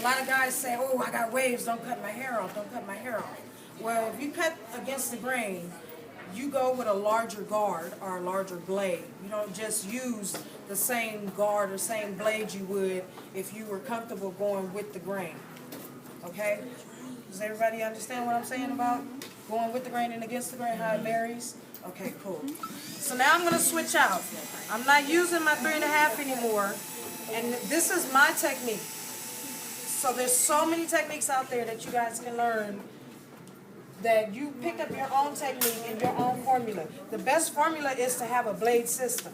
lot of guys say, oh, I got waves, don't cut my hair off, don't cut my hair off. Well, if you cut against the grain, you go with a larger guard or a larger blade. You don't just use the same guard or same blade you would if you were comfortable going with the grain. Okay? Does everybody understand what I'm saying about going with the grain and against the grain, how it varies? Okay, cool. So now I'm going to switch out. I'm not using my 3.5 anymore, and this is my technique. So there's so many techniques out there that you guys can learn, that you pick up your own technique and your own formula. The best formula is to have a blade system.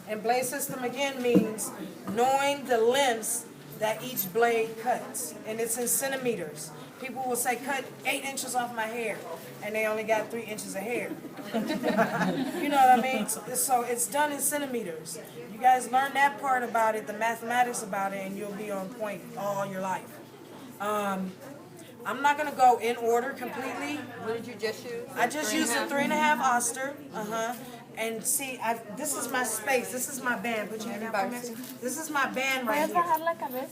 And blade system, again, means knowing the lengths that each blade cuts. And it's in centimeters. People will say, cut 8 inches off my hair, and they only got 3 inches of hair. You know what I mean? So it's done in centimeters. You guys learn that part about it, the mathematics about it, and you'll be on point all your life. I'm not going to go in order completely. What did you just use? I just used a 3.5 Oster. And see, this is my space. This is my band. Put your hand down for me. This is my band right here.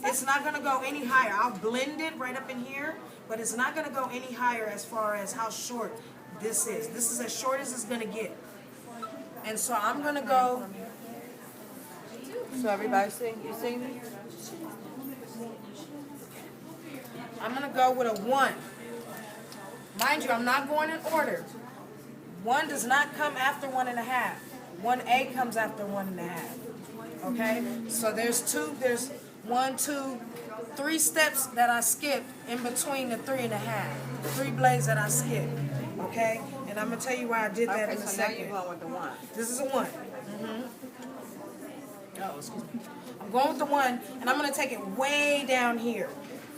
It's not going to go any higher. I'll blend it right up in here, but it's not going to go any higher as far as how short this is. This is as short as it's going to get. And so I'm going to go. So everybody sing? You sing me? I'm going to go with a 1. Mind you, I'm not going in order. 1 does not come after 1.5. 1A comes after 1.5. Okay? So there's 1, 2, 3 steps that I skip in between the 3.5. 3 blades that I skip. Okay? And I'm going to tell you why I did that in a second. Now you're going with the 1. This is a 1. Oh, excuse me. I'm going with the 1, and I'm going to take it way down here.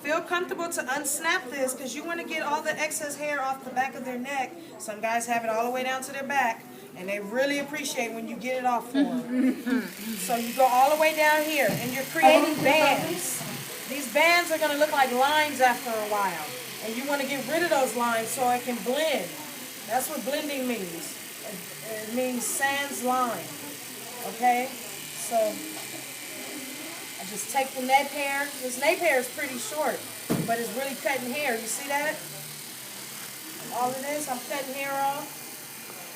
Feel comfortable to unsnap this, because you want to get all the excess hair off the back of their neck. Some guys have it all the way down to their back, and they really appreciate when you get it off for them. So you go all the way down here, and you're creating bands. These bands are going to look like lines after a while, and you want to get rid of those lines so it can blend. That's what blending means. It means sans line. Okay? So I just take the nape hair. This nape hair is pretty short, but it's really cutting hair. You see that? All of this, I'm cutting hair off.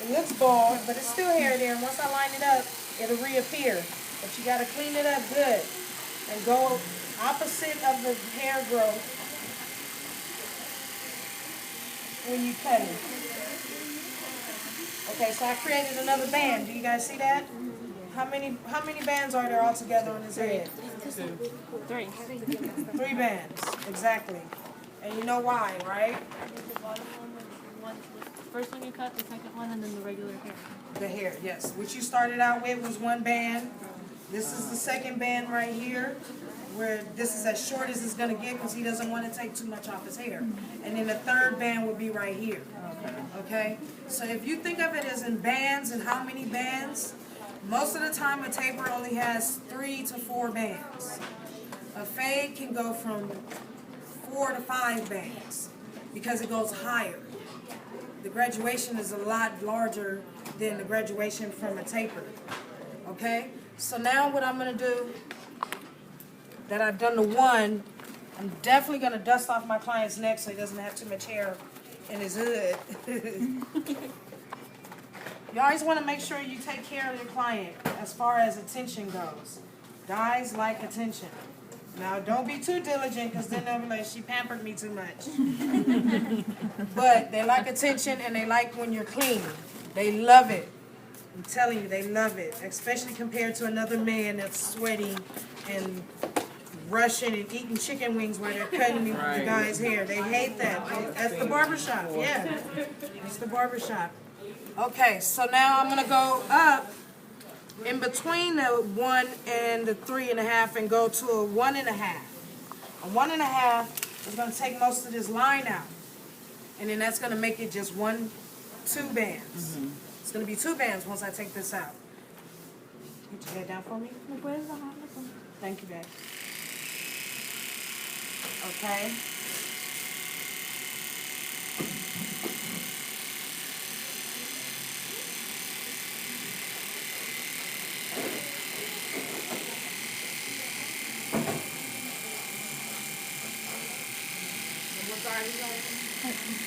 It looks bald, but it's still hair there. And once I line it up, it'll reappear. But you got to clean it up good and go opposite of the hair growth when you cut it. Okay, so I created another band. Do you guys see that? How many bands are there altogether on his head? 3. 3 bands, exactly. And you know why, right? The bottom one was the first one you cut, the second one, and then the regular hair. The hair, yes. What you started out with was 1 band. This is the second band right here, where this is as short as it's going to get because he doesn't want to take too much off his hair. And then the third band will be right here. Okay? So if you think of it as in bands and how many bands, most of the time a taper only has 3 to 4 bands. A fade can go from 4 to 5 bands because it goes higher. The graduation is a lot larger than the graduation from a taper. Okay? So now what I'm going to do, that I've done the 1, I'm definitely going to dust off my client's neck so he doesn't have too much hair in his hood. You always want to make sure you take care of your client as far as attention goes. Guys like attention. Now, don't be too diligent, because then they'll be like, she pampered me too much. But they like attention, and they like when you're clean. They love it. I'm telling you, they love it, especially compared to another man that's sweating and rushing and eating chicken wings while they're cutting the guy's hair. They hate that. That's the barbershop, yeah. It's the barbershop. Okay, so now I'm going to go up in between the 1 and the 3.5 and go to a 1.5. A 1.5 is going to take most of this line out. And then that's going to make it just 2 bands. It's going to be 2 bands once I take this out. Put your head down for me. Thank you, babe. Okay.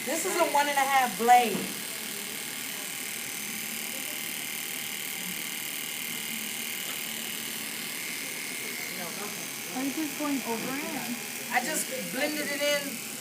This is a 1.5 blade. Are you just going over it? I just blended it in